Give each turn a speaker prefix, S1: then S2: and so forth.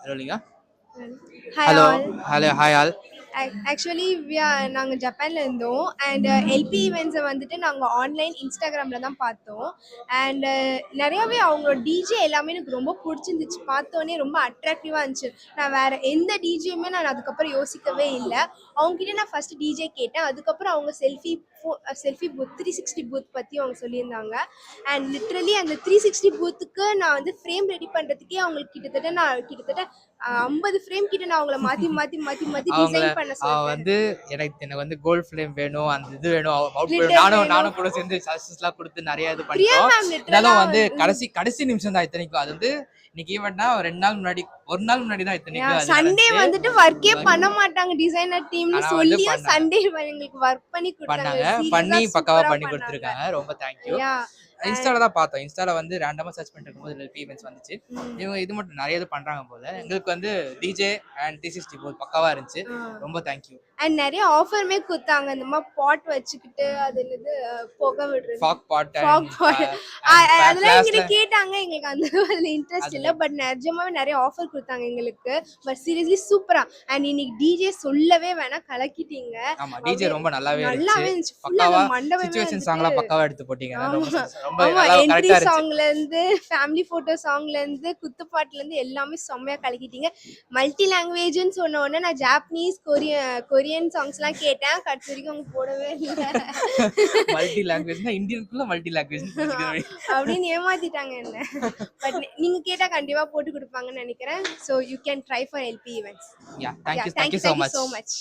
S1: Rolling.
S2: Hi
S1: Hello.
S2: all.
S1: Hello. Hi all.
S2: Actually நாங்கள் ஜப்பான்ல இருந்தோம் அண்ட் எல்பி ஈவெண்ட்ஸை வந்துட்டு நாங்கள் ஆன்லைன் இன்ஸ்டாகிராமில் தான் பார்த்தோம் அண்ட் நிறையாவே அவங்களோட டிஜே எல்லாமே எனக்கு ரொம்ப பிடிச்சிருந்துச்சு. பார்த்தோன்னே ரொம்ப அட்ராக்டிவாக இருந்துச்சு. நான் வேறு எந்த டிஜேயுமே நான் அதுக்கப்புறம் யோசிக்கவே இல்லை. அவங்ககிட்ட நான் ஃபஸ்ட்டு டிஜே கேட்டேன். அதுக்கப்புறம் அவங்க செல்ஃபி பூத் 360 பூத் பற்றி அவங்க சொல்லியிருந்தாங்க. அண்ட் லிட்ரலி அந்த 360 பூத்துக்கு நான் வந்து ஃப்ரேம் ரெடி பண்ணுறதுக்கே அவங்களுக்கு கிட்டத்தட்ட 50 ஃப்ரேம் கிட்ட நான் அவங்கள மாற்றி மாற்றி மாற்றி மாற்றி
S1: அவங்கள
S2: டிசைன் பண்ண
S1: அவ
S2: சொல்லிட்டேன்.
S1: வந்து எனக்கு வந்து கோல்ட் ஃப்ளேம் வேணும், அந்த இது வேணும், அவுட்
S2: Glitter
S1: நானும்
S2: வேணும்.
S1: நானும் கூட சேர்ந்து சஜஷன்ஸ்லாம் கொடுத்து நிறைய இது
S2: பிரியா
S1: பண்ணிட்டோம்.
S2: மேம் லிட்டரலா
S1: இருந்தாலும் வந்து கடைசி நிமிஷம் தான் இத்தனைக்கும். அது வந்து இன்னைக்கு ஈவெண்ட்னா 2 நாள் முன்னாடி 1 நாள் முன்னாடி தான் இத்தனைக்கும் அது
S2: சண்டே
S1: நடந்துச்சு.
S2: வந்துட்டு ஒர்க்கே பண்ண மாட்டாங்க டிசைனர் டீம்னு
S1: ஆனா வந்து
S2: சொல்லியே
S1: பண்ணாங்க.
S2: சண்டே எங்களுக்கு ஒர்க் பண்ணி கொடுத்தாங்க.
S1: பண்ணி
S2: சீரியஸா
S1: பக்காவா
S2: சூப்பரா
S1: பண்ணி
S2: பண்ணாங்க.
S1: கொடுத்துருக்காங்க. ரொம்ப தேங்க்யூ.
S2: யா
S1: இன்ஸ்டால தான் பார்த்தோம். இன்ஸ்டால வந்து ரேண்டமா சர்ச் பண்ணிட்டு இருக்கும்போது LP ஈவெண்ட்ஸ் வந்துச்சு. இவங்க இது மட்டும் நிறைய இது பண்றாங்க போல. எங்களுக்கு வந்து டிஜே அண்ட் 360 போத் பக்காவா இருந்துச்சு. ரொம்ப தேங்க்யூ.
S2: அண்ட் நிறைய ஆஃபருமே கொடுத்தாங்க. இந்த மாதிரி பாட் வச்சுக்கிட்டு அது என்னது புகை விடுறது
S1: ஃபாக் பாட்
S2: ஃபாக் பாட் அதெல்லாம் எங்கிட்ட
S1: ஃபிளாஷ்ல
S2: கேட்டாங்க. எங்களுக்கு அந்த அதில் இன்ட்ரெஸ்ட் இல்லை. பட் நிஜமாவே நிறைய ஆஃபர் கொடுத்தாங்க எங்களுக்கு. பட் சீரியஸ்லி சூப்பரா. அண்ட் இன்னைக்கு டிஜே சொல்லவே வேணாம், கலக்கிட்டீங்க.
S1: ஆமா டிஜே ரொம்ப நல்லாவே
S2: நல்லாவே
S1: இருந்துச்சு.
S2: இருந்துச்சு. ஃபுல்லா
S1: பக்காவா
S2: அந்த மண்டபமே
S1: சிச்சுவேஷன் சாங்லாம் பக்காவா எடுத்து போட்டீங்க. ரொம்ப ரொம்ப
S2: ஆமா
S1: நல்லா
S2: என்ட்ரி
S1: கரெக்ட்டா இருந்துச்சு.
S2: சாங்ல இருந்து ஃபேமிலி போட்டோ சாங்ல இருந்து குத்துப்பாட்டுல இருந்து எல்லாமே செம்மையா கலக்கிட்டீங்க. மல்டி லாங்குவேஜ்னு சொன்ன உடனே நான் ஜாப்பனீஸ் கொரியன் சாங்ஸ்லாம் கேட்டேன். கடைசி வரைக்கும் அவங்க போடவே இல்லை.
S1: மல்டி லாங்குவேஜ்னா இந்தியனுக்குள்ள மல்டி லாங்குவேஜ்
S2: அப்படின்னு ஏமாத்திட்டாங்க என்ன. பட் நீங்க கேட்டா கண்டிப்பா போட்டு கொடுப்பாங்கன்னு நினைக்கிறேன். So you can try for LP events.
S1: Yeah thank you
S2: thank you
S1: so
S2: thank you
S1: much.
S2: So much.